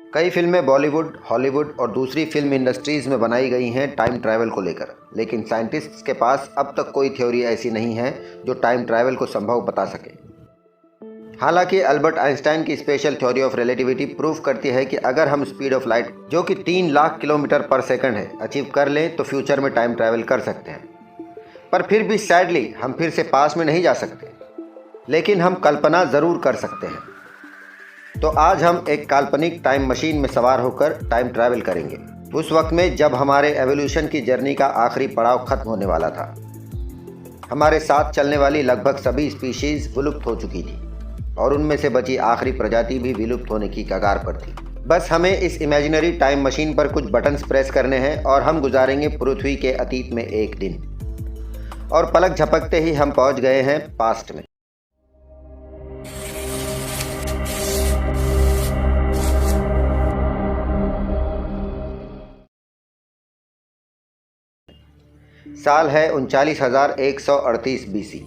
कई फिल्में बॉलीवुड, हॉलीवुड और दूसरी फिल्म इंडस्ट्रीज़ में बनाई गई हैं टाइम ट्रैवल को लेकर, लेकिन साइंटिस्ट्स के पास अब तक कोई थ्योरी ऐसी नहीं है जो टाइम ट्रैवल को संभव बता सके। हालांकि अल्बर्ट आइंस्टाइन की special theory of relativity prove करती है कि अगर हम स्पीड ऑफ लाइट, जो कि 3 लाख किलोमीटर पर सेकंड है, अचीव कर लें तो फ्यूचर में टाइम ट्रैवल कर सकते हैं। पर फिर भी सैडली हम फिर से पास में नहीं जा सकते, लेकिन हम कल्पना ज़रूर कर सकते हैं। तो आज हम एक काल्पनिक टाइम मशीन में सवार होकर टाइम ट्रैवल करेंगे, उस वक्त में जब हमारे एवोल्यूशन की जर्नी का आखिरी पड़ाव खत्म होने वाला था। हमारे साथ चलने वाली लगभग सभी स्पीशीज़ विलुप्त हो चुकी थी और उनमें से बची आखिरी प्रजाति भी विलुप्त होने की कगार पर थी। बस हमें इस इमेजिनरी टाइम मशीन पर कुछ बटन्स प्रेस करने हैं और हम गुजारेंगे पृथ्वी के अतीत में एक दिन, और पलक झपकते ही हम पहुंच गए हैं पास्ट में। साल है 39,138 BC।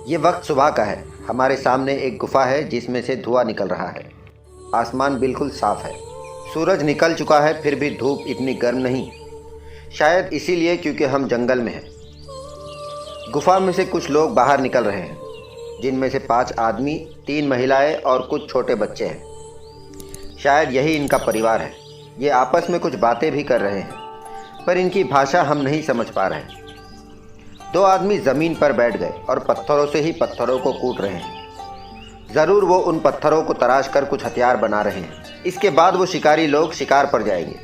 ये वक्त सुबह का है। हमारे सामने एक गुफा है जिसमें से धुआं निकल रहा है। आसमान बिल्कुल साफ है। सूरज निकल चुका है, फिर भी धूप इतनी गर्म नहीं, शायद इसीलिए क्योंकि हम जंगल में हैं। गुफा में से कुछ लोग बाहर निकल रहे हैं, जिनमें से 5 आदमी, 3 महिलाएं और कुछ छोटे बच्चे हैं। शायद यही इनका परिवार है। ये आपस में कुछ बातें भी कर रहे हैं, पर इनकी भाषा हम नहीं समझ पा रहे हैं। 2 आदमी ज़मीन पर बैठ गए और पत्थरों से ही पत्थरों को कूट रहे हैं। ज़रूर वो उन पत्थरों को तराश कर कुछ हथियार बना रहे हैं। इसके बाद वो शिकारी लोग शिकार पर जाएंगे।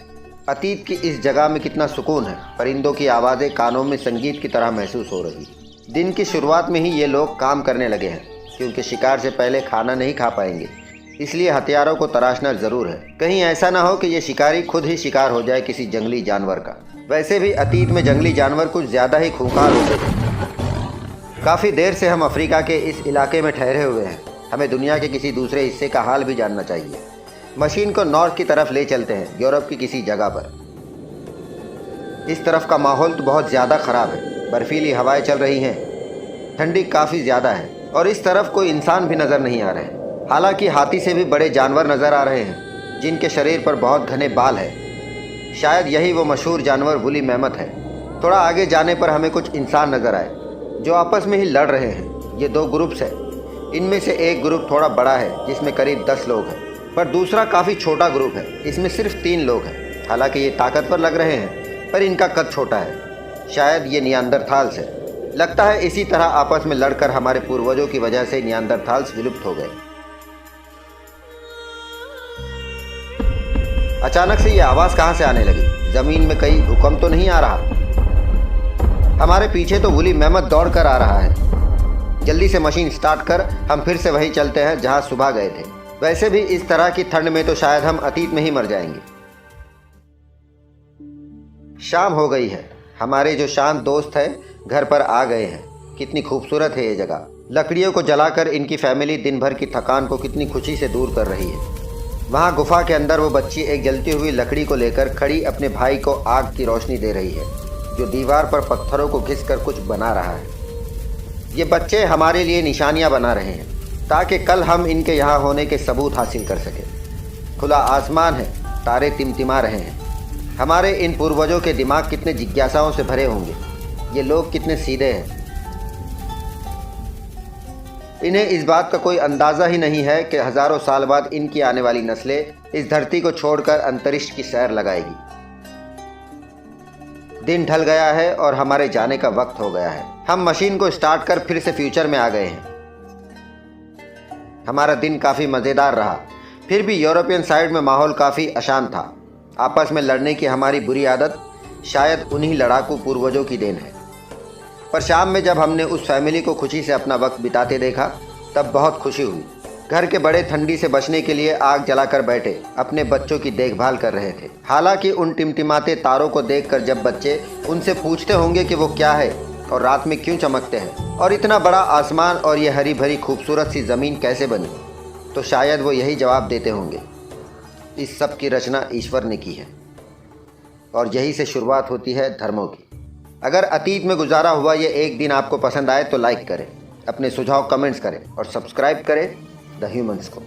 अतीत की इस जगह में कितना सुकून है। परिंदों की आवाज़ें कानों में संगीत की तरह महसूस हो रही। दिन की शुरुआत में ही ये लोग काम करने लगे हैं, क्योंकि शिकार से पहले खाना नहीं खा पाएंगे, इसलिए हथियारों को तराशना ज़रूर है। कहीं ऐसा ना हो कि ये शिकारी खुद ही शिकार हो जाए किसी जंगली जानवर का। वैसे भी अतीत में जंगली जानवर कुछ ज़्यादा ही खूंखार होते थे। काफ़ी देर से हम अफ्रीका के इस इलाके में ठहरे हुए हैं। हमें दुनिया के किसी दूसरे हिस्से का हाल भी जानना चाहिए। मशीन को नॉर्थ की तरफ ले चलते हैं, यूरोप की किसी जगह पर। इस तरफ का माहौल तो बहुत ज़्यादा ख़राब है। बर्फीली हवाएं चल रही हैं, ठंडी काफ़ी ज़्यादा है, और इस तरफ कोई इंसान भी नज़र नहीं आ रहे। हालांकि हाथी से भी बड़े जानवर नज़र आ रहे हैं, जिनके शरीर पर बहुत घने बाल हैं। शायद यही वो मशहूर जानवर वुली मैमथ है। थोड़ा आगे जाने पर हमें कुछ इंसान नज़र आए जो आपस में ही लड़ रहे हैं। ये 2 ग्रुप्स हैं। इनमें से एक ग्रुप थोड़ा बड़ा है, जिसमें करीब 10 लोग हैं, पर दूसरा काफ़ी छोटा ग्रुप है, इसमें सिर्फ 3 लोग हैं। हालांकि ये ताकतवर लग रहे हैं, पर इनका कद छोटा है। शायद ये नियांदरथाल्स है। लगता है इसी तरह आपस में लड़कर हमारे पूर्वजों की वजह से नियांदरथाल्स विलुप्त हो गए। अचानक से ये आवाज़ कहाँ से आने लगी? ज़मीन में कहीं भूकंप तो नहीं आ रहा? हमारे पीछे तो वुली मैमथ दौड़ कर आ रहा है। जल्दी से मशीन स्टार्ट कर हम फिर से वहीं चलते हैं जहाँ सुबह गए थे। वैसे भी इस तरह की ठंड में तो शायद हम अतीत में ही मर जाएंगे। शाम हो गई है। हमारे जो शांत दोस्त हैं घर पर आ गए हैं। कितनी खूबसूरत है ये जगह। लकड़ियों को जलाकर इनकी फैमिली दिन भर की थकान को कितनी खुशी से दूर कर रही है। वहाँ गुफा के अंदर वो बच्ची एक जलती हुई लकड़ी को लेकर खड़ी अपने भाई को आग की रोशनी दे रही है, जो दीवार पर पत्थरों को घिसकर कुछ बना रहा है। ये बच्चे हमारे लिए निशानियाँ बना रहे हैं, ताकि कल हम इनके यहाँ होने के सबूत हासिल कर सकें। खुला आसमान है, तारे टिमटिमा रहे हैं। हमारे इन पूर्वजों के दिमाग कितने जिज्ञासाओं से भरे होंगे। ये लोग कितने सीधे हैं। इन्हें इस बात का कोई अंदाज़ा ही नहीं है कि हज़ारों साल बाद इनकी आने वाली नस्लें इस धरती को छोड़कर अंतरिक्ष की सैर लगाएगी। दिन ढल गया है और हमारे जाने का वक्त हो गया है। हम मशीन को स्टार्ट कर फिर से फ्यूचर में आ गए हैं। हमारा दिन काफ़ी मज़ेदार रहा। फिर भी यूरोपियन साइड में माहौल काफ़ी अशांत था। आपस में लड़ने की हमारी बुरी आदत शायद उन्हीं लड़ाकू पूर्वजों की देन है। पर शाम में जब हमने उस फैमिली को खुशी से अपना वक्त बिताते देखा, तब बहुत खुशी हुई। घर के बड़े ठंडी से बचने के लिए आग जलाकर बैठे अपने बच्चों की देखभाल कर रहे थे। हालांकि उन टिमटिमाते तारों को देखकर जब बच्चे उनसे पूछते होंगे कि वो क्या है और रात में क्यों चमकते हैं और इतना बड़ा आसमान और ये हरी भरी खूबसूरत सी ज़मीन कैसे बनी, तो शायद वो यही जवाब देते होंगे, इस सब की रचना ईश्वर ने की है। और यही से शुरुआत होती है धर्मों की। अगर अतीत में गुजारा हुआ ये एक दिन आपको पसंद आए तो लाइक करें, अपने सुझाव कमेंट्स करें और सब्सक्राइब करें द ह्यूमंस को।